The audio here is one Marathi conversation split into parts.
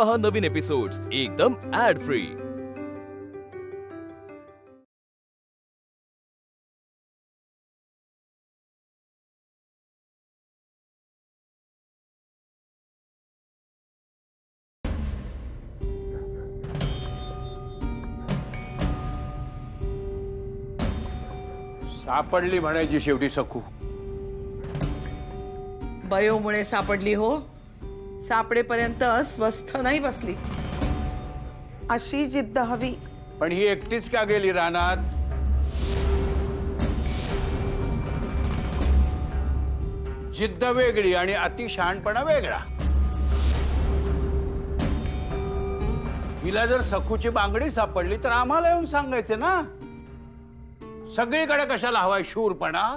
पहा नवीन एपिसोड्स एकदम ऍड फ्री। सापडली म्हणायची शेवटी सखू। बयोमुळे सापडली हो, सापडेपर्यंत स्वस्थ नाही बसली। अशी जिद्द हवी। पण ही एकटीच का गेली रानात? जिद्द वेगळी आणि अतिशहाणपणा वेगळा। हिला जर सखूची बांगडी सापडली तर आम्हाला येऊन सांगायचे ना। सगळीकडे कशाला हवाय शूरपणा?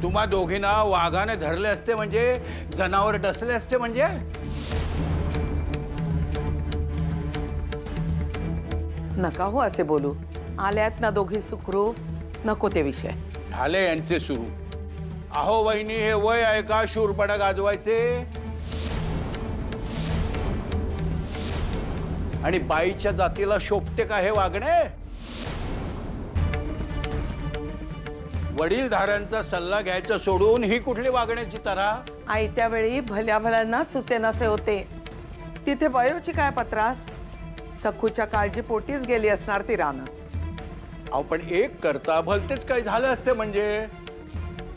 तुम्हा दोघींना वाघाने धरले असते म्हणजे, जनावर डसले असते म्हणजे। नका हो असे बोलू। आल्यात ना दोघी सुखरूप, नको ते विषय। झाले यांचे सुरू। अहो वहिनी, हे वय आहे का शूरपणा गाजवायचे? आणि बाईच्या जातीला शोभते का हे वागणे? वडीलधाऱ्यांचा सल्ला घ्यायचा सोडून ही कुठली वागण्याची तऱ्हा? आयत्या वेळी भल्या भल्यांना सुचेनासे होते, तिथे बयोची काय पत्रास? सखूच्या काळजीपोटीच गेली असणार ती रानात। अहो पण एक करता भलतेच काही झाले असते म्हणजे।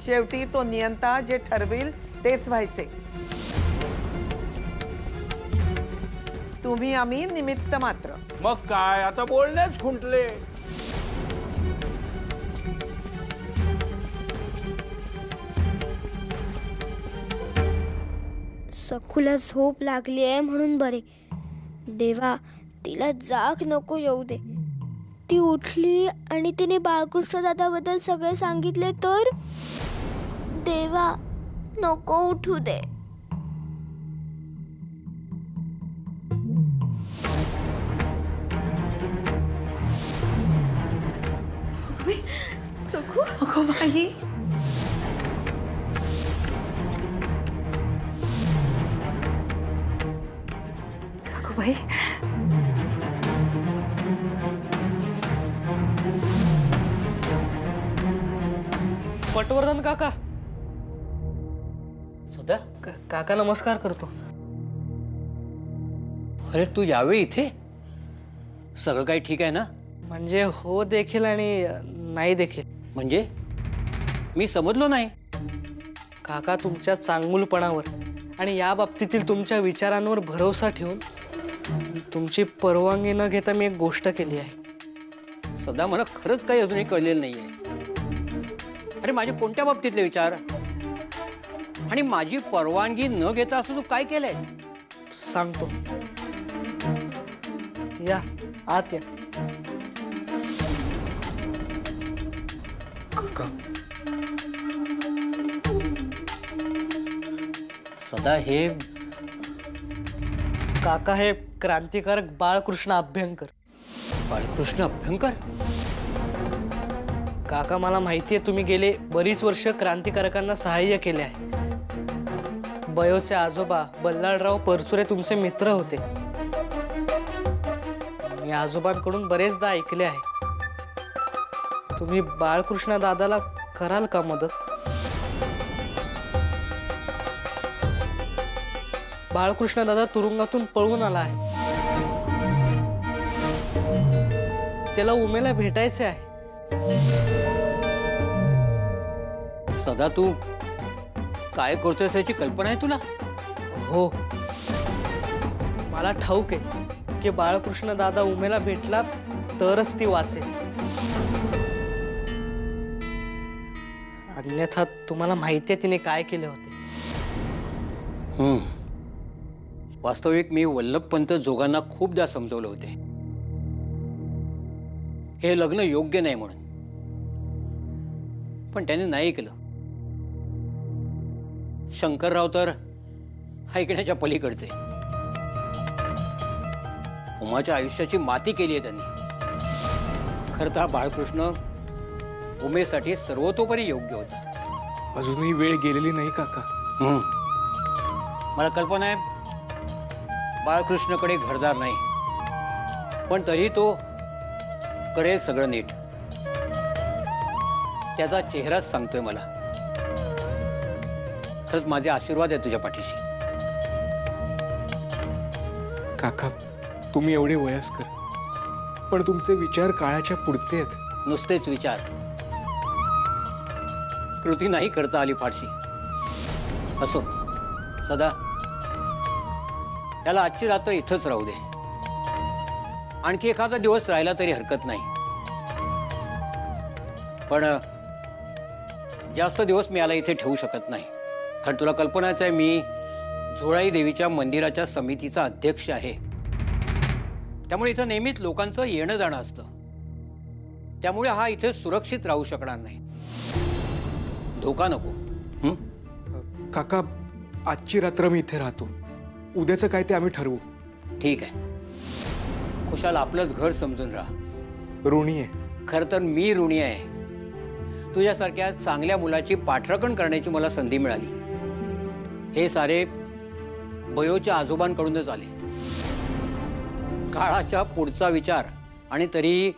शेवटी तो नियंता जे ठरविल तेच व्हायचे। तुम्ही आम्ही निमित्त मात्र। मग काय, आता बोलणेच खुंटले। सखूला झोप लागली आहे म्हणून बरे। देवा, तिला जाग नको येऊ दे। ती उठली आणि तिने बाळकृष्ण दादाबद्दल सगळे सांगितले तर? देवा, नको उठू दे। सखू, अगो बाई, अगो बाई। पटवर्धन काका। सध्या काका नमस्कार करतो। अरे तू यावे इथे? सगळं काही ठीक आहे ना? म्हणजे हो देखील आणि नाही देखील। म्हणजे मी समजलो नाही। काका, तुमच्या चांगुलपणावर आणि या बाबतीतील तुमच्या विचारांवर भरोसा ठेवून तुमची परवानगी न घेता मी एक गोष्ट केली आहे। सध्या मला खरंच काही अजूनही कळलेलं नाहीये। अरे माझे कोणत्या बाबतीतले विचार? आणि माझी परवानगी न घेता असं तू काय केलंयस? सांगतो, या आत या। सदा हे काका, हे क्रांतिकारक बाळकृष्ण अभ्यंकर। बाळकृष्ण अभ्यंकर? काका, मला माहिती आहे तुम्ही गेले बरीच वर्ष क्रांतिकारकांना सहाय्य केले आहे। बयोचे आजोबा बल्लाळराव परचुरे तुमचे मित्र होते। मी आजोबांकडून बरेचदा ऐकले आहे। तुम्ही बाळकृष्ण दादाला कराल का मदत? बाळकृष्ण दादा तुरुंगातून पळून आला आहे। त्याला उमेला भेटायचे आहे। सदा तू काय करतोयस याची कल्पना आहे तुला? हो, मला ठाऊक आहे की बाळकृष्ण दादा उमेला भेटला तरच ती वाचेल, अन्यथा तुम्हाला माहिती आहे तिने काय केले होते। वास्तविक मी वल्लभपंत जोगांना खूपदा समजवले होते हे लग्न योग्य नाही म्हणून, पण त्याने नाही केलं। शंकरराव तर ऐकण्याच्या पलीकडचे। उमाच्या आयुष्याची माती केली आहे त्यांनी। खरं तर बाळकृष्ण उमेसाठी सर्वतोपरी योग्य होता। अजूनही वेळ गेलेली नाही काका। मला कल्पना आहे बाळकृष्णकडे घरदार नाही, पण तरी तो करेल सगळं नीट. त्याचा चेहराच सांगतोय मला. खरंच माझे आशीर्वाद आहे तुझ्या पाठीशी. काका, तुम्ही एवढे वयस्कर, पण तुमचे विचार काळाच्या पुढचे आहेत. नुसतेच विचार, कृती नाही करता आली फारशी. असो सदा, त्याला आजची रात्र इथंच राहू दे. आणखी एखादा दिवस राहिला तरी हरकत नाही, पण जास्त दिवस मी याला इथे ठेवू शकत नाही. कारण तुला कल्पनाच आहे, मी झोळाई देवीच्या मंदिराच्या समितीचा अध्यक्ष आहे. त्यामुळे इथं नेहमीच लोकांचं येणं जाणं असतं. त्यामुळे हा इथे सुरक्षित राहू शकणार नाही. धोका नको. काका, आजची रात्र मी इथे राहतो. उद्याचं काय ते आम्ही ठरवू. ठीक आहे. खुशाल आपलंच घर समजून राहा. ऋणी आहे. खरं तर मी ऋणी आहे. तुझ्यासारख्या चांगल्या मुलाची पाठराखण करण्याची मला संधी मिळाली. हे सारे बयोच्या आजोबांकडूनच आले. काळाच्या पुढचा विचार आणि तरी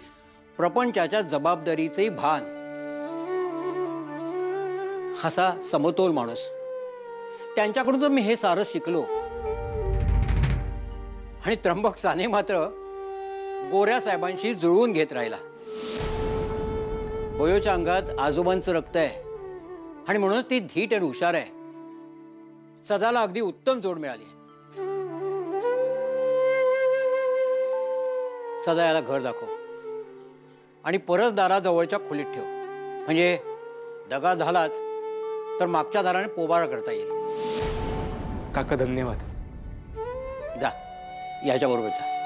प्रपंचाच्या जबाबदारीचे भान. असा समतोल माणूस. त्यांच्याकडून जर मी हे सारं शिकलो. आणि त्र्यंबक साने मात्र गोऱ्या साहेबांशी जुळवून घेत राहिला. बयोच्या अंगात आजोबांचं रक्त आहे आणि म्हणूनच ती धीट आणि हुशार आहे. सदाला अगदी उत्तम जोड मिळाली. सदा याला घर दाखव आणि परत दाराजवळच्या खोलीत ठेव. म्हणजे दगा झालाच तर मागच्या दाराने पोबारा करता येईल. काका, धन्यवाद. जा, याच्याबरोबर जा.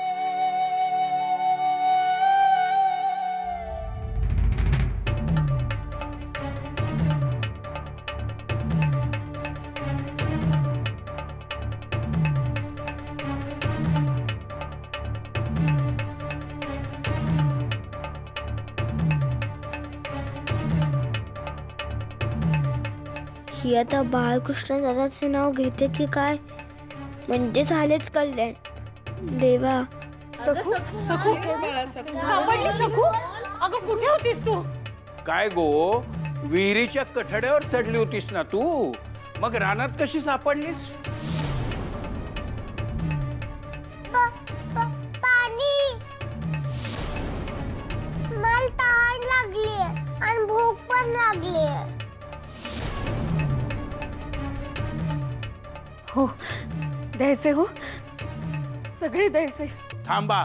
ही आता बाळकृष्ण दादाचे नाव घेते की काय? म्हणजे झालेच कल्याण. देवा, सापडली सखू? अगं कुठे होतीस तू? काय गो, विहिरीच्या कठड्यावर चढली होतीस ना तू? मग रानात कशी सापडलीस? पाणी. मला तहान लागली आणि भूक पण लागली. हो, द्यायचे. हो, सगळे द्यायचे. थांबा.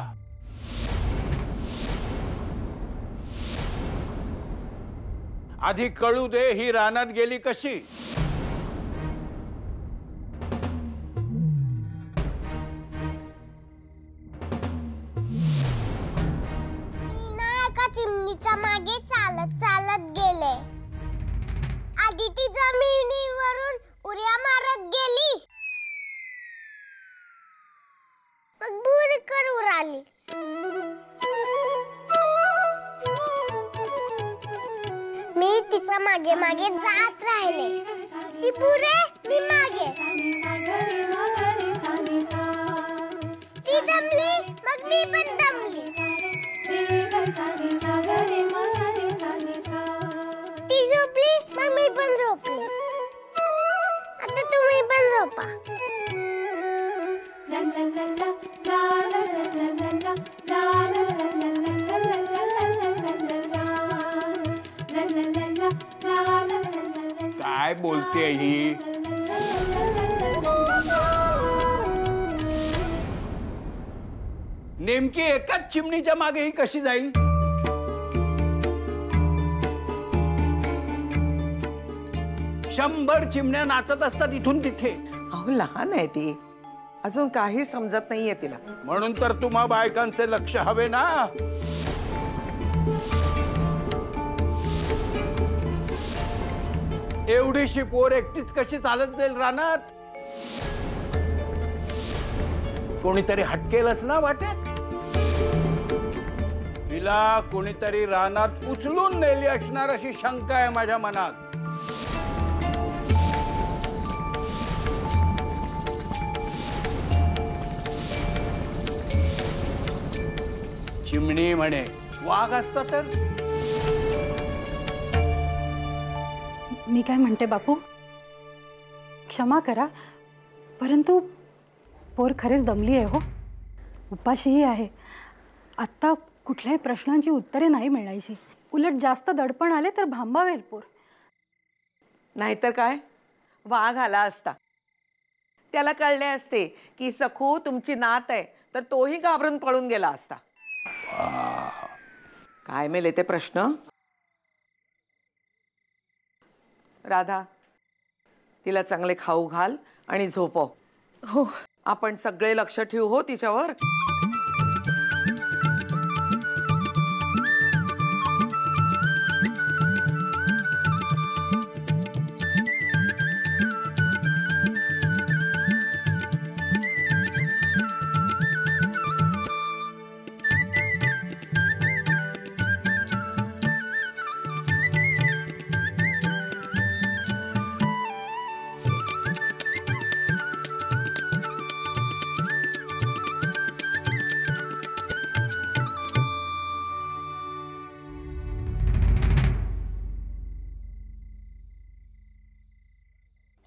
आधी कळू दे, ही रानात गेली कशी? एका चिमणीच्या मागे चालत चालत गेले. आधी ती जमिनीवरून उड्या मारत गेली. मग बुरकर उराली. मी तिच्या मागे मागे जात राहिले. ती पुढे, मी मागे. ती दमली, मग मी पण दमली. ती झोपली, मग मी पण झोपली. आता तुम्ही पण झोपा. काय बोलते ही? नेमकी एकाच चिमणीच्या मागे ही कशी जाईल? शंभर चिमण्या नाचत असतात इथून तिथे. अहो, लहान आहे ती, अजून काही समजत नाहीये तिला. म्हणून तर तुम्हा बायकांचे लक्ष हवे ना. एवढीशी पोर एकटीच कशी चालत जाईल रानात? कोणीतरी हटकेलच ना वाटेत. हिला कोणीतरी रानात उचलून नेली असणार अशी शंका आहे माझ्या मनात. चिमणी म्हणे, वाघ असता तर. मी काय म्हणते बापू, क्षमा करा, परंतु पोर खरेच दमली आहे हो, उपाशीही आहे. आत्ता कुठल्याही प्रश्नांची उत्तरे नाही मिळायची, उलट जास्त दडपण आले तर भांबावेल पोर. नाहीतर काय, वाघ आला असता, त्याला कळले असते की सखू तुमची नात आहे, तर तोही घाबरून पळून गेला असता. काय मेले ते प्रश्न. राधा, तिला चांगले खाऊ घाल आणि झोपव. हो. आपण सगळे लक्ष ठेवू हो तिच्यावर.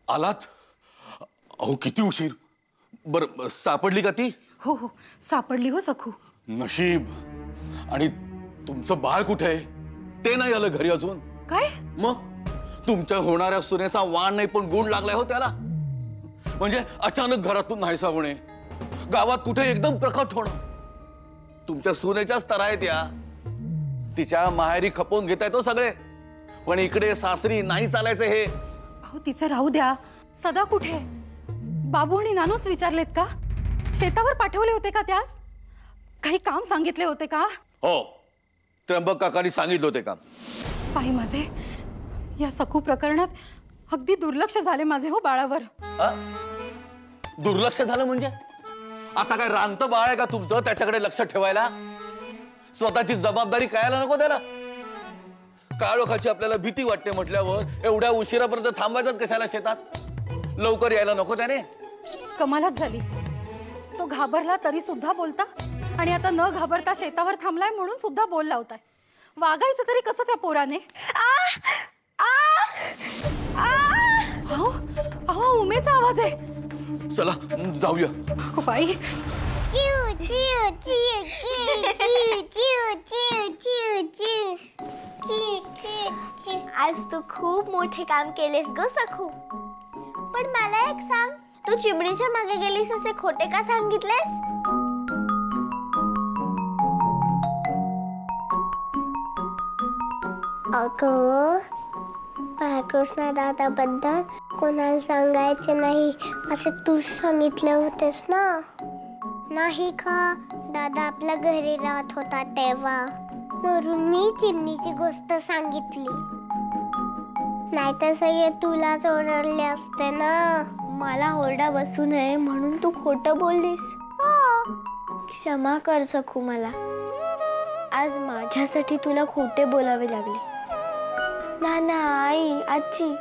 आलात? अहो किती उशीर. बर सापडली का ती? हो हो, सापडली हो सखू. नशीब. आणि तुमचं बाळ कुठे आहे? ते नाही आलं घरी अजून. काय? मग तुमच्या होणाऱ्या सुनेचा वाण नाही पण गुण लागलाय हो त्याला. म्हणजे अचानक घरातून नाहीसा होणे, गावात कुठे एकदम प्रकट होणं. तुमच्या सुनेच्याच तरा आहेत या. तिच्या माहेरी खपवून घेताय तो सगळे, पण इकडे सासरी नाही चालायचं हे. अहो तिचं राहू द्या. सदा कुठे? बाबू आणि नानूच विचारलेत का? शेतावर पाठवले होते का त्यास? काही काम सांगितले होते का? हो, त्र्यंबक काकांनी सांगितलं होते का? पाही माझे, या सखू प्रकरणात अगदी दुर्लक्ष झाले माझे हो बाळावर. दुर्लक्ष झालं म्हणजे? आता काय रांत बाळ आहे का तुमचं त्याच्याकडे लक्ष ठेवायला? स्वतःची जबाबदारी कळायला नको त्याला? काळोखाची आपल्याला भीती वाटते म्हटल्यावर एवढ्या उशिरापर्यंत थांबायचं कशाला शेतात? लवकर यायला नको त्याने? कमालच झाली. तो घाबरला तरी सुद्धा बोलता, आणि आता न घाबरता शेतावर थांबलाय म्हणून सुद्धा बोल लावताय. वागायचं तरी कसं त्या पोराने? अहो अहो, उमेचा आवाज आहे. चला जाऊया. बाई, चिव चिव चिव चिव चिव चिव चिव चिव चिव चिव चिव. आज तू खूप मोठे काम केलेस ग सखू. पण मला एक सांग, तू चिमणीच्या मागे गेलीस असे खोटे का सांगितलेस? अगं, बाळकृष्ण दादाबद्दल कोणाला सांगायचं नाही असे तू सांगितले होतेस ना? नाही का? दादा आपल्या घरी राहत होता तेव्हा, म्हणून मी चिमणीची गोष्ट सांगितली. नाहीतर सगळे तुलाच ओरडले असते ना. मला ओरडा बसू नये म्हणून तू खोटं बोललीस. हो. क्षमा कर सखू मला. आज माझ्यासाठी तुला खोटे बोलावे लागले. नाना, आई, आजी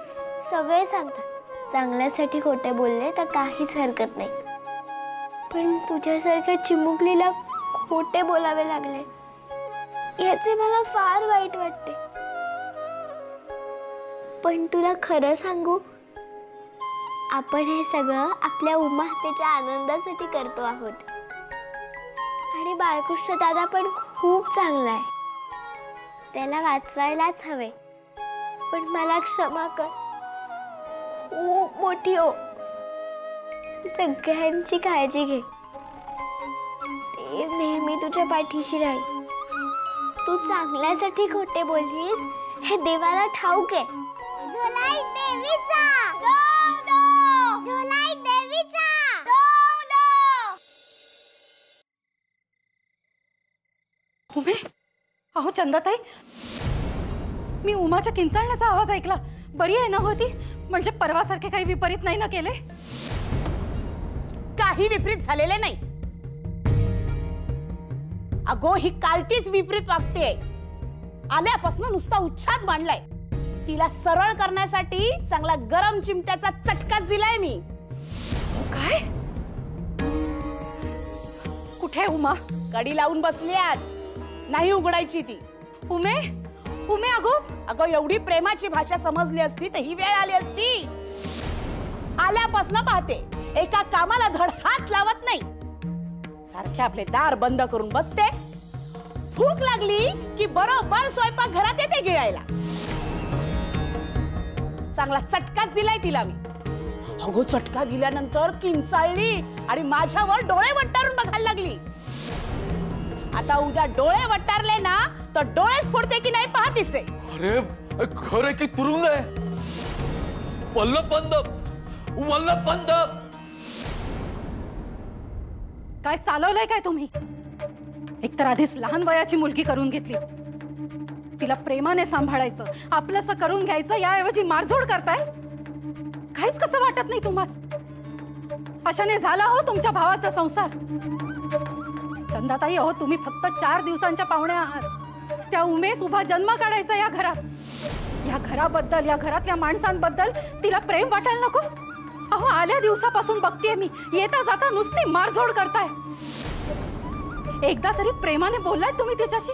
सगळे सांगतात चांगल्यासाठी खोटे बोलले तर काहीच हरकत नाही. पण तुझ्यासारख्या चिमुकलीला खोटे बोलावे लागले, याचे मला फार वाईट वाटते. पण तुला खरं सांगू, आपण हे सगळं आपल्या उमातेच्या आनंदासाठी करतो आहोत. आणि बाळकृष्ण दादा पण खूप चांगला आहे, त्याला वाचवायलाच हवे. पण मला क्षमा कर, खूप मोठी हो. सगळ्यांची काळजी घे, ते नेहमी तुझ्या पाठीशी राहील. तू चांगल्यासाठी खोटे बोललीस हे देवाला ठाऊक आहे. झोलाई देवीचा दो दो, झोलाई देवीचा दो दो. उमे, अहो चंदाताई, मी उमाच्या किंचाळण्याचा आवाज ऐकला. बरी आहे ना होती? म्हणजे परवासारखे काही विपरीत नाही ना केले? काही विपरीत झालेले नाही. अगो, ही कार्टीच विपरीत वागते. आल्यापासून नुसता उच्छाद मांडलाय. तिला सरळ करण्यासाठी चांगला गरम चिमट्याचा चटकाच दिलाय मी. काय? कुठे उमा? कडी लावून बसल्यात. नाही उघडायची ती. उमे उमे अगो अगं एवढी प्रेमाची भाषा समजली असती तर ही वेळ आली असती. आल्यापासून पाहते एका कामाला धड हात लावत नाही. सारखे आपले दार बंद करून बसते. भूक लागली की बरोबर स्वयंपाक घरात येते गिळायला. चांगला चटकाच दिलाय तिला मी. अगो चटका दिल्यानंतर किंचाळली आणि माझ्यावर डोळे वटारून बघायला लागली. आता उद्या डोळे वटारले ना तर डोळेच फोडते की नाही पाहतीचे. अरे खरे की तुरुंग आहे. वल्लभ पंत काय चालवलंय काय तुम्ही? एकतर आधीच लहान वयाची मुलगी करून घेतली. तिला प्रेमाने सांभाळायचं, आपलंसं करून घ्यायचं, याऐवजी मारझोड करताय. काहीच कसं वाटत नाही तुम्हाला? अशाने झाला हो तुमच्या भावाचा संसार. चंदाताई, अहो तुम्ही फक्त 4 दिवसांच्या पाहुण्या आहात. त्या उमेश उभा जन्म काढायचा या घरात. या घराबद्दल, या घरातल्या माणसांबद्दल तिला प्रेम वाटायला नको? अहो आल्या दिवसापासून बघतेय मी, येता जाता नुसती मारझोड करताय. एकदा तरी प्रेमाने बोललाय तुम्ही तिच्याशी?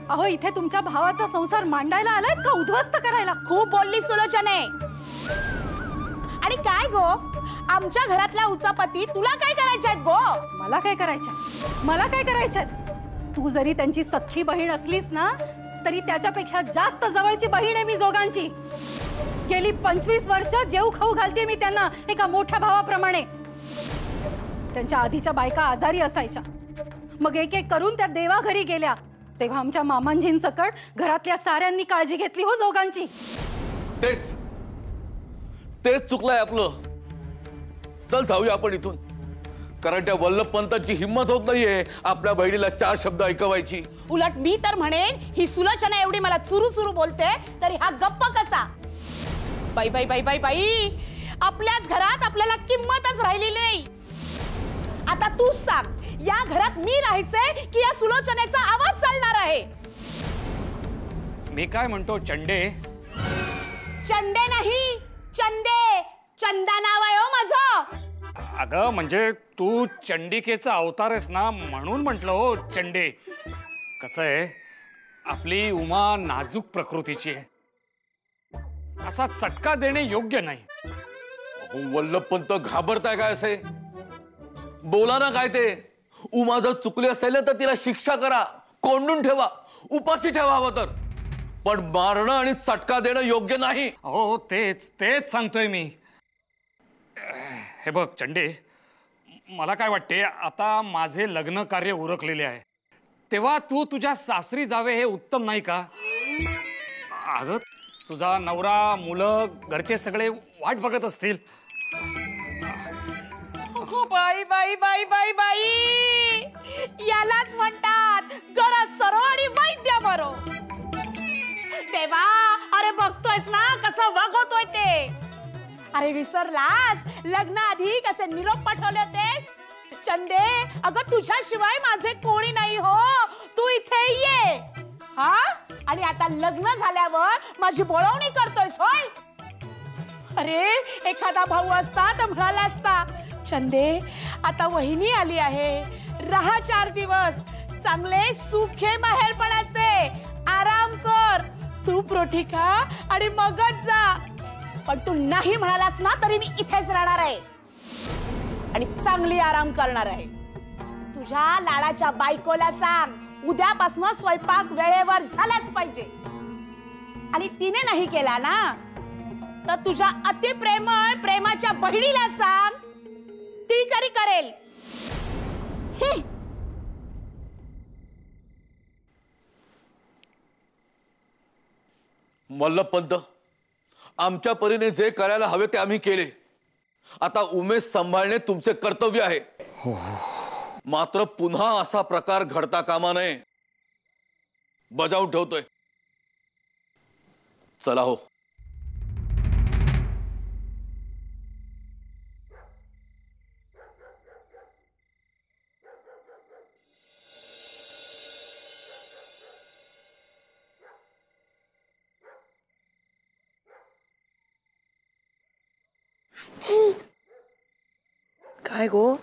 अहो इथे तुमच्या भावाचा संसार मांडायला आलाय का उद्ध्वस्त करायला? खूप बोलली सुलोचने. आणि काय गो, आमच्या घरातल्या उचापती तुला काय करायच्या आहेत गो? मला काय करायच्या? मला काय करायच्यात? तू जरी त्यांची सख्खी बहीण असलीस ना तरी त्याच्यापेक्षा जास्त जवळची बहीण आहे मी जोगांची. गेली 25 वर्ष जेव खाऊ घालते मी त्यांना एका मोठ्या भावाप्रमाणे. त्यांच्या आधीच्या बायका आजारी असायच्या, मग एक एक करून त्या देवा घरी गेल्या. तेव्हा आमच्या मामांजींसकट घरातल्या साऱ्यांनी काळजी घेतली हो जोगांची. तेच चुकलंय आपलं. चल जाऊया आपण इथून. कारण त्या वल्लभ पंतांची हिंमत होत नाहीये आपल्या बहिणीला 4 शब्द ऐकवायची. उलट मी तर म्हणेन ही सुलोचना एवढी मला चुरू चुरू बोलते तरी हा गप्प कसा? बाई बाई बाई बाई बाई, आपल्याच घरात आपल्याला किंमतच राहिली नाही. आता तूच सांग, या घरात मी राहायचंय की या सुलोचनेचा आवाज चालणार आहे? मी काय म्हणतो चंडे? चंडे नाही, चंदे. चंदा नाव आहे हो माझं. अगं म्हणजे तू चंडिकेचा अवतार आहेस ना, म्हणून म्हटलं हो चंडे. कसं आहे, आपली उमा नाजूक प्रकृतीची आहे. असा चटका देणे योग्य नाही. वल्लभ पंत घाबरताय काय असे? बोला ना काय ते. उमा जर चुकली असेल तर तिला शिक्षा करा, कोंडून ठेवा, उपाशी ठेवा हवं तर. पण मारणं आणि चटका देणं योग्य नाही. हो तेच सांगतोय मी. हे बघ चंडे, मला काय वाटते, आता माझे लग्न कार्य उरकलेले आहे, तेव्हा तू तुझ्या सासरी जावे हे उत्तम नाही का? अगं तुझा नवरा, मुलं, घरचे सगळे वाट बघत असतील. बाई बाई बाई बाई बाई, यालाच म्हणतात गरज सरो आणि वैद्य मरो. तेव्हा अरे बघतोयस ना कसं वागवतोय ते. अरे विसरलास लग्नाआधी कसे निरोप पाठवले होतेस? चंदे, अगं तुझ्याशिवाय माझे कोणी नाही हो, तू इथे ये. हा, आणि आता लग्न झाल्यावर माझी बोलवणी करतोयस होय? अरे एखादा भाऊ असता तर म्हणाला असता, चंदे आता वहिनी आली आहे, राहा 4 दिवस, चांगले सुखे माहेरपणाचे, आराम कर, तूप रोटी खा आणि मगच जा. पण तू नाही म्हणालास ना तरी मी इथेच राहणार आहे आणि चांगली आराम करणार आहे. तुझ्या लाडाच्या बायकोला सांग, उद्यापासून स्वयंपाक वेळेवर झालाच पाहिजे. आणि तिने नाही केला ना तर तुझ्या अतिप्रेमळ प्रेमाच्या बहिणीला सांग, ती करी करेल. वल्लभ पंत, आमच्या परीने जे करायला हवे ते आम्ही केले. आता उमेश सांभाळणे तुमचे कर्तव्य आहे. मात्र पुन्हा असा प्रकार घडता कामा नये. बजावून ठेवतोय. चला हो. काय गो,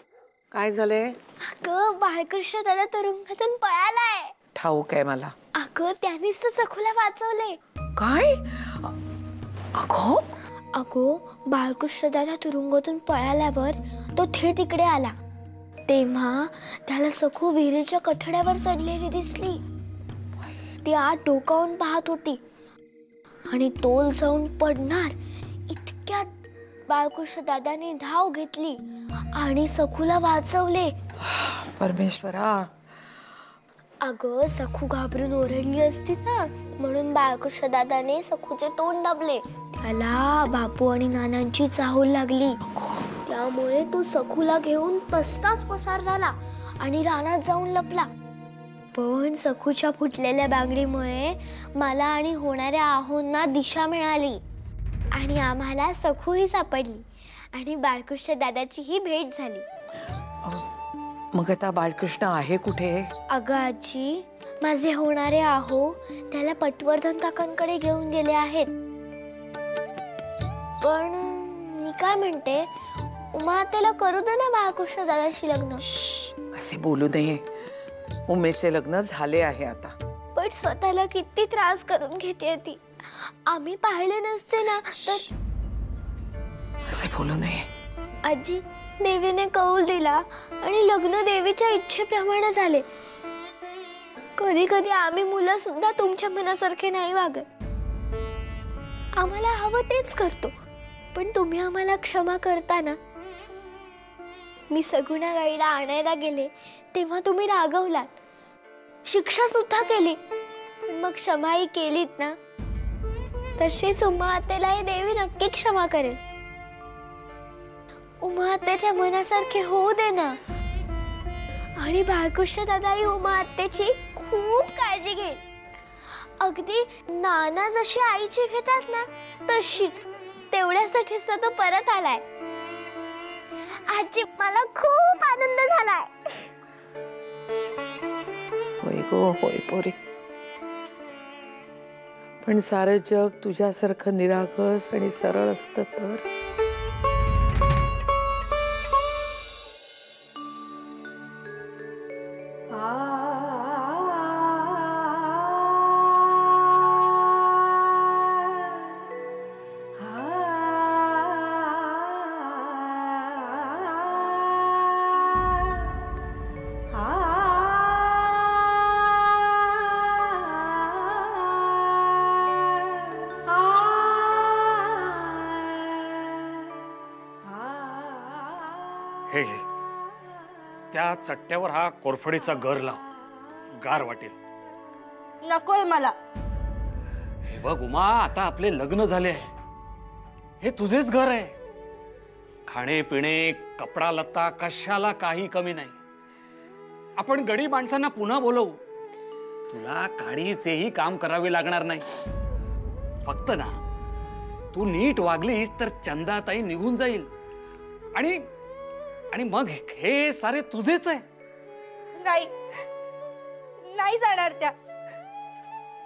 काय झालंय? अगं बाळकृष्ण दादा तुरुंगातून पळालाय. ठाऊक आहे मला. अगं त्यानेच तर सखूला वाचवले. काय? अगो अगो बाळकृष्ण दादा तुरुंगातून पळाल्यावर तो थेट इकडे आला. तेव्हा त्याला सखू विहिरीच्या कठड्यावर चढलेली दिसली. ती आत डोकावून पाहत होती आणि तोल जाऊन पडणार इतक्यात बाळकृष्ण दादाने धाव घेतली आणि सखूला वाचवले. परमेश्वरा. अगं सखू घाबरून ओरडली असती ना, म्हणून बाळकृष्ण दादाने सखूचे तोंड दाबले. त्याला बापू आणि नानांची चाहूल लागली. त्यामुळे तो सखूला घेऊन तसाच पसार झाला आणि रानात जाऊन लपला. पण सखूच्या फुटलेल्या बांगडीमुळे मला आणि होणाऱ्या आहोंना दिशा मिळाली आणि आम्हाला सखूही सापडली आणि बाळकृष्ण दादाचीही भेट झाली. मग आता बाळकृष्ण आहे कुठे? अगं आजी, माझे होणारे आहो त्याला पटवर्धन काकांकडे घेऊन गेले आहेत. पण मी काय म्हणते, उमा त्याला करू दे ना बाळकृष्ण दादाशी लग्न. असे बोलू नये. उमेचे लग्न झाले आहे आता. पण स्वतःला किती त्रास करून घेते ती. आम्ही पाहिले नसते ना तर. असे बोलू नये. आजी, देवीने कौल दिला आणि लग्न देवीच्या इच्छेप्रमाणे झाले. कधी कधी आम्ही मुलं सुद्धा तुमच्या मनासारखे नाही वागत. आम्हाला हवं तेच करतो, पण तुम्ही आम्हाला क्षमा करता ना. मी सगुणा गाईला आणायला गेले तेव्हा तुम्ही रागवलात, शिक्षा सुद्धा केली, पण मग क्षमाही केलीत ना. तशीच उमा आत्यालाही देवी नक्की क्षमा करेल. उमा आत्याच्या मनासारखे होऊ दे ना. आणि बाळकृष्ण दादाही उमा आत्याची खूप काळजी घेईल. अगदी नाना जशी आईची घेतात ना तशीच. तेवढ्यासाठीच तो परत आलाय. आजी, मला खूप आनंद झालाय. होय गो, होय पोरी. पण सारं जग तुझ्यासारखं निरागस आणि सरळ असतं तर. हे घे, त्या चट्ट्यावर हा कोरफडीचा गर लाव, गार वाटेल. नकोय मला. हे बघ उमा, आता आपले लग्न झाले आहे. हे तुझेच घर आहे. खाणे पिणे कपडा लत्ता कशाला काही कमी नाही. आपण गडी माणसांना पुन्हा बोलवू. तुला काडीचेही काम करावे लागणार नाही. फक्त ना तू नीट वागलीस तर चंदाताई निघून जाईल आणि आणि मग हे सारे तुझेच आहे. नाही, नाही जाणार त्या.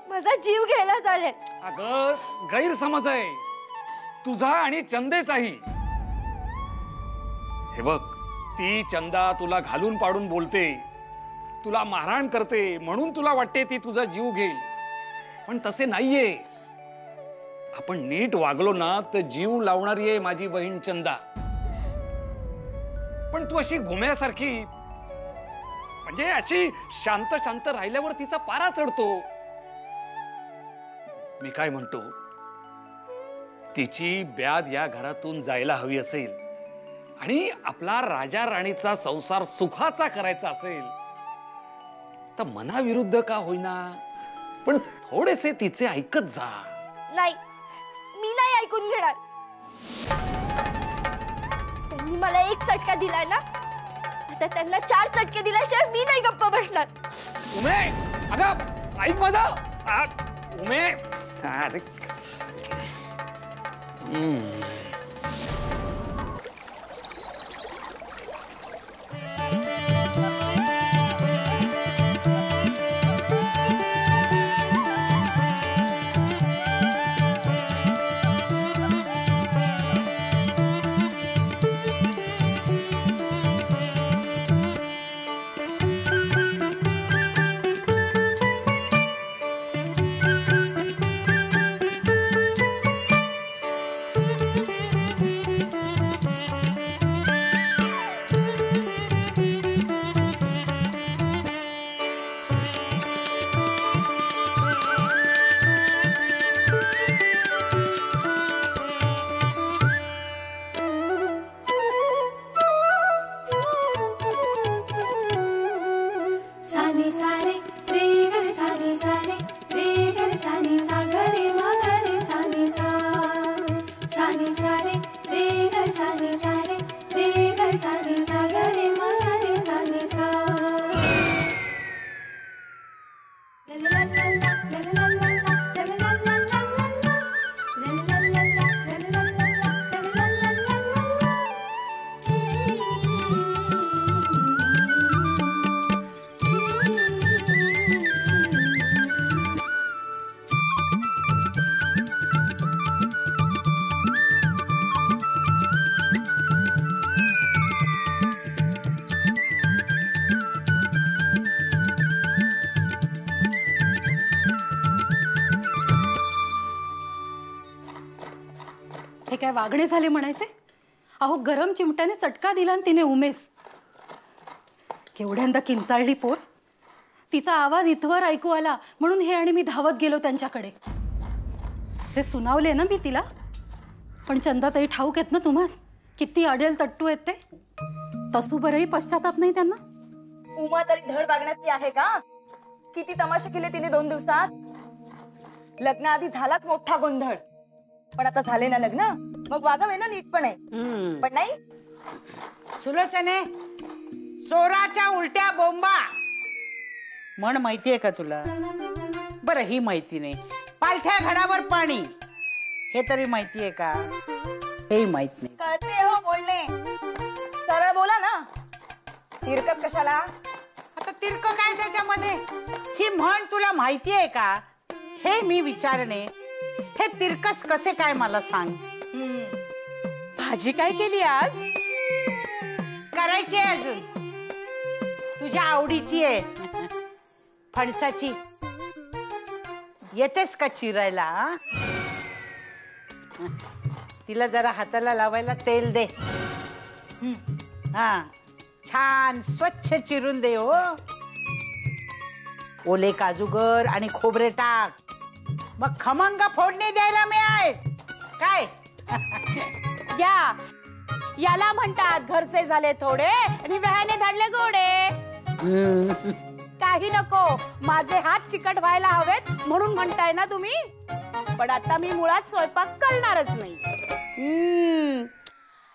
माझा जीव घ्यायला झाले. अगं गैरसमज आहे तुझा आणि चंदेचाही. हे बघ, ती चंदा तुला घालून पाडून बोलते, तुला मारहाण करते, म्हणून तुला वाटते ती तुझा जीव घेईल. पण तसे नाहीये. आपण नीट वागलो ना तर जीव लावणारी आहे माझी बहीण चंदा. पण तू अशी घुम्यासारखी, म्हणजे अशी शांत शांत राहिल्यावर तिचा पारा चढतो. मी काय म्हणतो, तिची ब्याद या घरातून जायला हवी असेल आणि आपला राजा राणीचा संसार सुखाचा करायचा असेल तर मनाविरुद्ध का होईना, पण थोडेसे तिचे ऐकत जा. नाही, मी नाही ऐकून घेणार. त्यांनी मला एक चटका दिलाय ना, आता त्यांना 4 चटके दिल्याशिवाय मी नाही गप्प बसणार. उमे, अगं ऐक माझं. उमे, अरे काय वागणे झाले म्हणायचे? अहो गरम चिमट्याने चटका दिला आणि तिने उमेस. केवढ्यांदा किंचाळली पोर. तिचा आवाज इथवर ऐकू आला म्हणून हे आणि मी धावत गेलो त्यांच्याकडे. असे सुनावले ना मी तिला. पण चंदाताई ठाऊक आहेत ना तुम्हास किती अडेल तट्टू आहेत ते. तसू बरंही पश्चाताप नाही त्यांना. उमा तरी धड वागण्यातली आहे का? किती तमाशे केले तिने 2 दिवसात. लग्नाआधी झालाच मोठा गोंधळ. पण आता झाले ना लग्न मग वागावे ना नीटपणे. पण नाही. सुलोचने चोराच्या उलट्या बोंबा म्हण माहितीये का तुला? बरं ही माहिती नाही. पालथ्या घडावर पाणी हे तरी माहितीये का? हेही माहित नाही. कळते हो बोलणे. सरळ बोला ना. तिरकस कशाला? आता तिरक काय त्याच्यामध्ये? ही म्हण तुला माहितीये का हे मी विचारणे. हे तिरकस कसे काय मला सांग. भाजी काय केली आज? करायची आहे अजून. तुझ्या आवडीची आहे. फणसाची. येतेस का चिरायला? तिला जरा हाताला लावायला तेल दे. हा छान स्वच्छ चिरून दे हो. ओले काजूगर आणि खोबरे टाक. मग खमंग फोडणी द्यायला मिळाय काय? या याला म्हणतात घरचे झाले थोडे आणि व्याहाने धाडले गोडे. काही नको. माझे हात चिकट व्हायला हवेत म्हणून म्हणताय ना तुम्ही. पण आता मी मुळात स्वयंपाक करणारच नाही.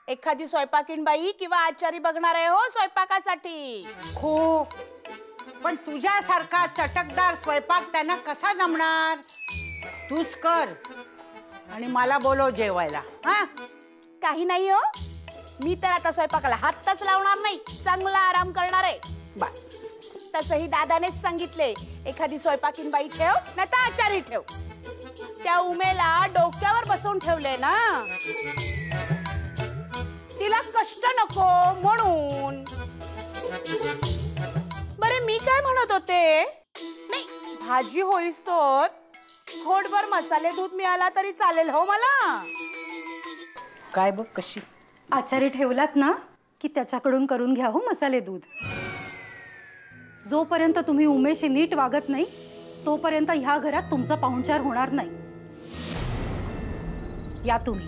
एखादी स्वयंपाकीण बाई किंवा आचारी बघणार आहे हो स्वयंपाकासाठी. खूप. पण तुझ्यासारखा चटकदार स्वयंपाक त्यांना कसा जमणार? तूच कर आणि मला बोलव जेवायला. हा काही नाही हो. मी तर आता स्वयंपाकाला हातच लावणार नाही. चांगला आराम करणार आहे. तसंही दादानेच सांगितले एखादी स्वयंपाकीण बाई ठेव नाही तर आचारी ठेव. त्या उमेला डोक्यावर बसवून ठेवले ना. तिला कष्ट नको म्हणून. बरे मी काय म्हणत होते. नाही भाजी होईस तर घोटभर मसाले दूध मिळाला तरी चालेल हो मला. काय बघ कशी. आचारी ठेवलात ना की त्याच्याकडून करून घ्या हो मसाले दूध. जोपर्यंत तुम्ही उमेशी नीट वागत नाही तोपर्यंत ह्या घरात तुमचा पाहुणचार होणार नाही. या तुम्ही.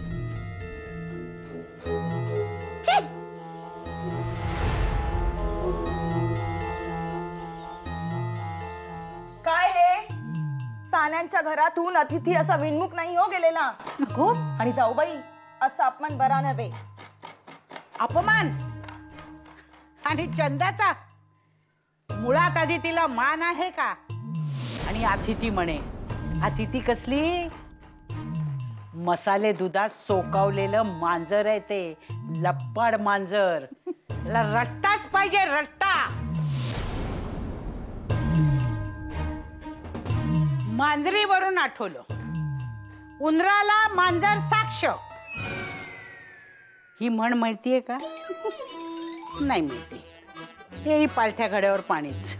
काय हे? सान्यांच्या घरातून अतिथी असा विनमुख नाही हो गेलेला. आणि जाऊबाई असा अपमान बरा नव्हे. अपमान? आणि चंदाचा मुळात आधी तिला मान आहे का? आणि अतिथी म्हणे. अतिथी कसली? मसाले दुधात सोकावलेलं मांजर आहे ते. लप्पड मांजर. रट्टाच पाहिजे रट्टा. मांजरीवरून आठवलं. उंदराला मांजर साक्ष. ही म्हण माहितीये का? नाही माहिती. हेही पालथ्या घड्यावर पाणीच.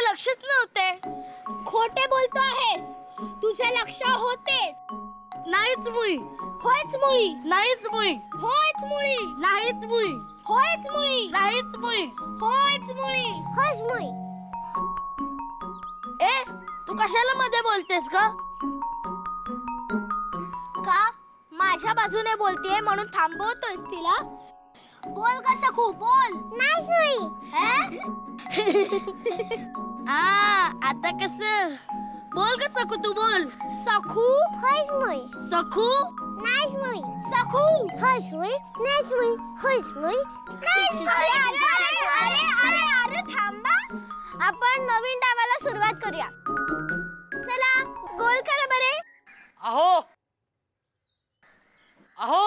लक्षच नव्हते. खोटे बोलतो आहेस. तुझे लक्ष होतेच. नाहीच मुळी. होयच मुळी. नाहीच मुळी. होयच मुळी. नाहीच मुळी. होयच मुळी. नाहीच मुळी. होयच मुळी. होयच मुळी. ए तू कशाला मध्ये बोलतेस का? माझ्या बाजूने बोलतेय म्हणून थांबवतोयस तिला? बोल का सखू, बोल. नाही आता कस बोल का सखू, तू बोल. सखू हसमुई, सखू नाचमुई, सखू हसमुई नाचमुई, हसमुई नाचमुई. अरे थांबा, आपण नवीन डावाला सुरुवात करूया. चला गोल करा बरे. अहो अहो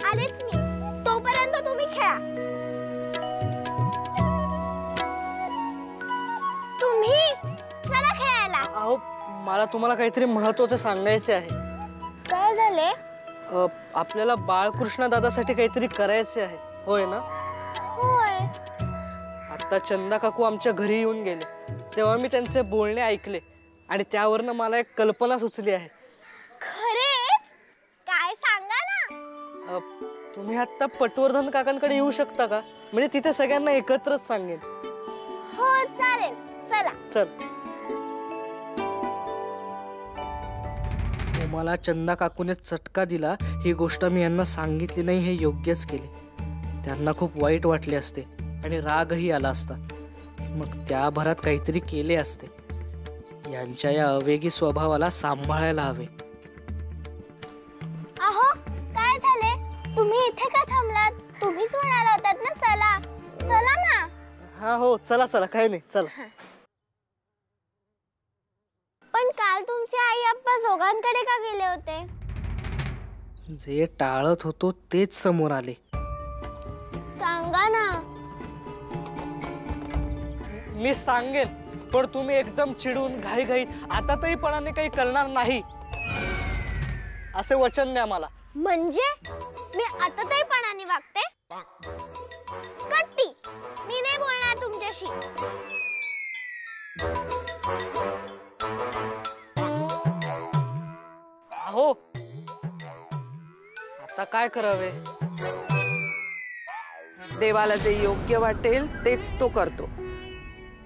आलेच मी, तोपर्यंत तुम्ही खेळा. तुम्ही चला खेळायला. अहो मला तुम्हाला काहीतरी महत्त्वाचं सांगायचे आहे. काय झाले? आपल्याला बाळकृष्ण दादासाठी काहीतरी करायचे आहे, होय ना? होय. आता चंदा काकू आमच्या घरी येऊन गेले, तेव्हा मी त्यांचे बोलणे ऐकले आणि त्यावरनं मला एक कल्पना सुचली आहे. खरेच? काय सांगा ना. तुम्ही आता पटवर्धन काकांकडे येऊ शकता का? म्हणजे तिथे सगळ्यांना एकत्रच सांगेन. हो चालेल, चला. चल. मला चंदा काकूने चटका दिला ही गोष्ट मी यांना सांगितली नाही, हे योग्यच केले. त्यांना खूप वाईट वाटले असते आणि रागही आला असता. मग त्या भरात काहीतरी केले असते. यांच्या या अवेगी स्वभावाला सांभाळायला हवे. अहो काय झाले? तुम्ही इथे का थांबलात? तुम्हीच म्हणाला होतात ना चला. चला ना. हा हो, चला चला, काही नाही, चला. पण काल तुमचे आई अप्पा जोगांकडे का गेले होते? जे टाळत होतो तेच समोर आले. सांगा ना. मी सांगेन, पण तुम्ही एकदम चिडून घाईघाईत आतातहीपणाने काही करणार नाही असे वचन द्या मला. म्हणजे मी आतातहीपणाने वागते? कट्टी, मी नाही बोलणार तुमच्याशी. अहो आता काय करावे? देवाला जे योग्य वाटेल तेच तो करतो.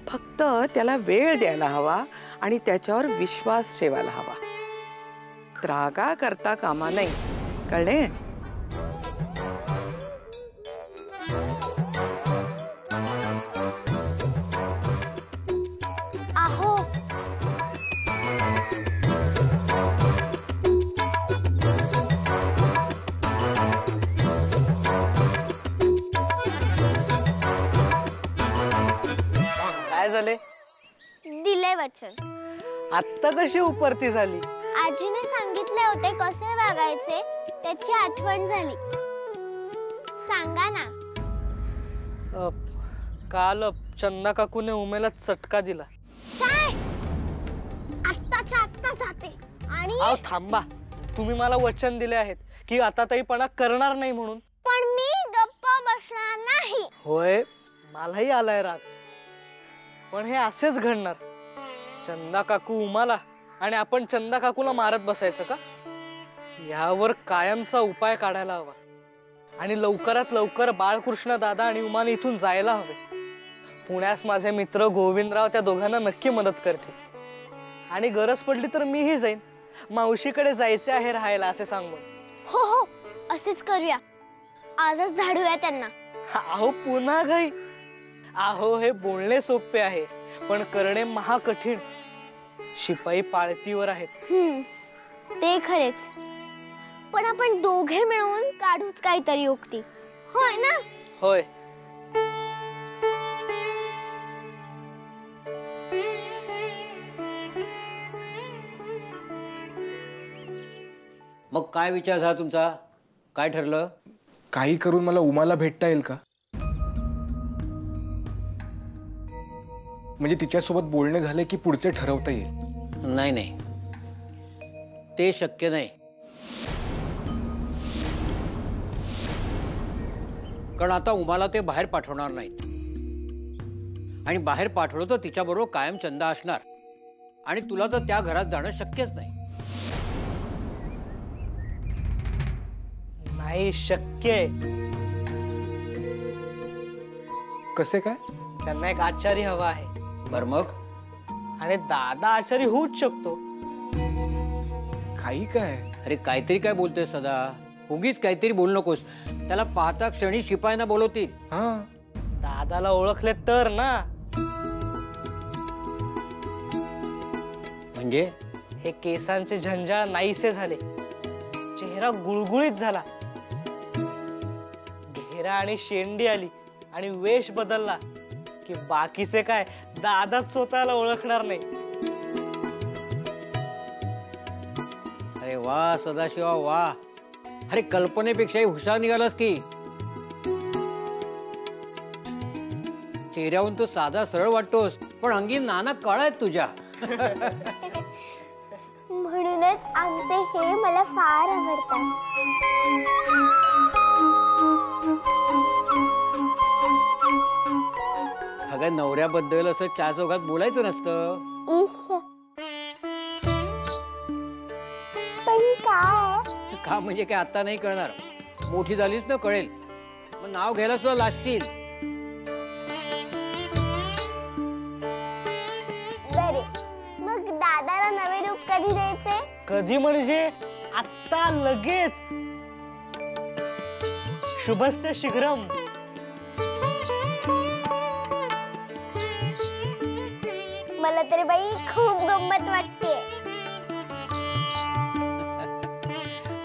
फक्त त्याला वेळ द्यायला हवा आणि त्याच्यावर विश्वास ठेवायला हवा. त्रागा करता कामा नाही, कळले? अहो काय झाले? दिले वचन. आत्ता कशी उपरती झाली? आजीने सांगितले होते कसे वागायचे, त्याची आठवण झाली. सांगा ना. काल चंदा काकूने उमेला चटका दिला. काय? आत्ताच्या आत्ता जाते आणि अहो थांबा, तुम्ही मला वचन दिले आहेत की आतातहीपणा करणार नाही म्हणून. पण मी गप्प बसणार नाही. होय, मलाही आलाय राग, पण हे असेच घडणार. चंदा काकू उमाला आणि आपण चंदा काकूला मारत बसायचं का? यावर कायमचा उपाय काढायला हवा आणि लवकरात लवकर बाळकृष्ण दादा आणि उमाने इथून जायला हवे. पुण्यास माझे मित्र गोविंदराव त्या दोघांना नक्की मदत करतील आणि गरज पडली तर मीही जाईन. मावशीकडे जायचे आहे राहायला असे सांगून. हो हो, असेच करूया. आजच झाडूया त्यांना. अहो पुन्हा घाई. अहो हे बोलणे सोपे आहे, पण करणे महाकठीण. शिपाई पाळतीवर आहेत. ते खरेच, पण आपण दोघे मिळून काढूच काहीतरी युक्ती, होय ना? होय. मग काय विचार झाला तुमचा? काय ठरलं? काही करून मला उमाला भेटता येईल का? म्हणजे तिच्यासोबत बोलणे झाले की पुढचे ठरवता येईल. नाही नाही, ते शक्य नाही. कारण आता उमाला ते बाहेर पाठवणार नाहीत आणि बाहेर पाठवलं तर तिच्याबरोबर कायम चंदा असणार आणि तुला तर त्या घरात जाणं शक्यच नाही. नाही शक्य आहे. कसे काय? त्यांना एक आचारी हवा आहे. बर मग? आणि दादा आचारी होऊच शकतो. काही काय? अरे काहीतरी काय बोलतोय सदा, उगीच काहीतरी बोलू नकोस. त्याला पाहता क्षणी शिपायांना बोलवतील. दादाला ओळखले तर ना. म्हणजे हे केसांचे झंझाळ नाहीसे झाले, चेहरा गुळगुळीत झाला, घेरा आणि शेंडी आली आणि वेश बदलला की बाकीचे काय दादाच स्वतःला ओळखणार नाही. अरे वा सदाशिवा वा. अरे कल्पनेपेक्षाही हुशार निघालास की. चेहऱ्याहून तो साधा सरळ वाटतोस, पण अंगी नाना कळ आहेत तुझ्या. म्हणूनच आमचे हे मला फार आवडतात. अगं नवऱ्याबद्दल असं चार चौघात बोलायचं नसतं. पण का म्हणजे काय आता नाही कळणार, मोठी झालीस ना कळेल. मग नाव घ्यायला सुद्धा लाजशील. बरे मग दादाला नवे रूप कधी द्यायचे? कधी म्हणजे आता लगेच. शुभस्य शीघ्रम. मला तरी बाई खूप गंमत वाटते.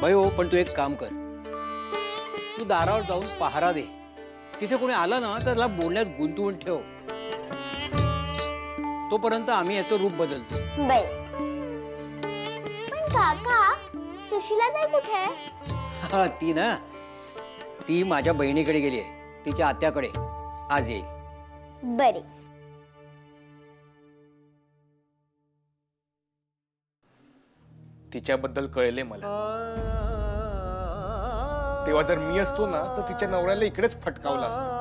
बाई हो, पण तू एक काम कर, तू दारावर जाऊन पहारा दे. तिथे कोणी आलं ना तर त्याला बोलण्यात गुंतवून ठेव. तोपर्यंत आम्ही याचं रूप बदलतो. बाई पण काका सुशीला ताई कुठे? हा ती ना, ती माझ्या बहिणीकडे गेली आहे, तिच्या आत्याकडे. आज येईल. बरे. तिच्याबद्दल कळले मला. तेव्हा जर मी असतो ना तर तिच्या नवऱ्याला इकडेच फटकावलं असतं.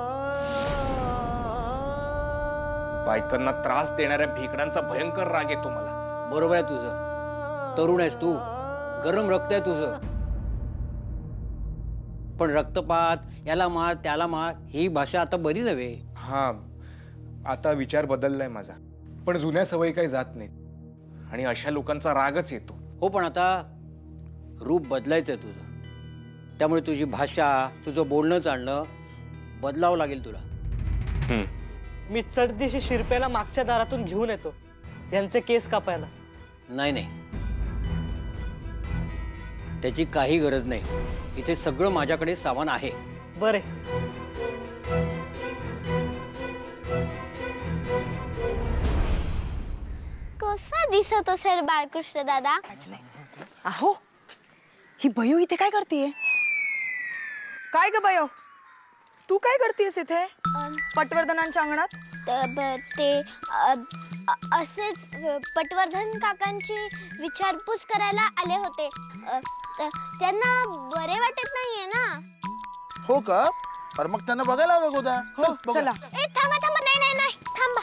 बायकांना त्रास देणाऱ्या भेकडांचा भयंकर राग येतो मला. बरोबर आहे तुझं. तरुण आहेस तू, गरम रक्त आहे तुझं. पण रक्तपात, याला मार त्याला मार, ही भाषा आता बरी नव्हे. हा, आता विचार बदललाय माझा, पण जुन्या सवयी काही जात नाहीत आणि अशा लोकांचा रागच येतो. हो, पण आता रूप बदलायचंय तुझं. त्यामुळे तुझी भाषा, तुझं बोलणं चालणं बदलावं लागेल तुला. मी चढदिशी शिरप्याला मागच्या दारातून घेऊन येतो यांचे केस कापायला. नाही नाही, त्याची काही गरज नाही. इथे सगळं माझ्याकडे सामान आहे. बरे. कसा दिसतो सर बाळकृष्ण दादा? अहो, ही बयो इथे काय करतेय? काय ग बयो, तू काय करतेस इथे पटवर्धनांच्या अंगणात? असेच पटवर्धन काकांची विचारपूस करायला आले होते. त्यांना बरे वाटत नाहीये ना. हो का? तर मग त्यांना बघायला हवं गोदा. हो चला. ए थांबा थांबा, नाही नाही नाही, थांबा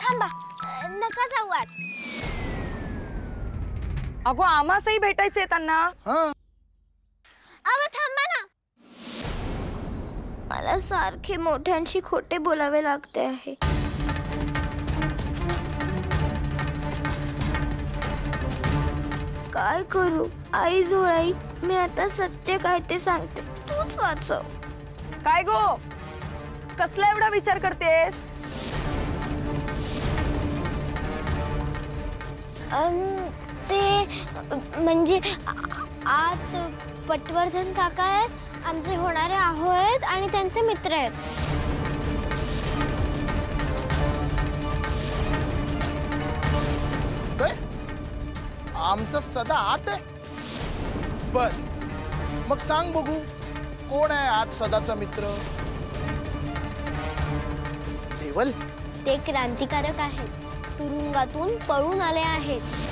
थांबा, नका जाऊ आत. अगो आम्हासही भेटायचंय त्यांना. अगं थांबा ना, मला सारखे मोठ्यांशी खोटे बोलावे लागते आहे. काय करू आई झोळाई, मी आता सत्य काय ते सांगते, तूच वाचव. काय गो, कसला एवढा विचार करतेस? ते म्हणजे आत पटवर्धन काका आहेत, आमचे होणारे आहो आहेत आणि त्यांचे मित्र आहेत. आमचं सदा आत आहे. बर, मग सांग बघू, कोण आहे आज सदाचा मित्र? देवल? ते क्रांतिकारक आहेत, तुरुंगातून पळून आले आहेत.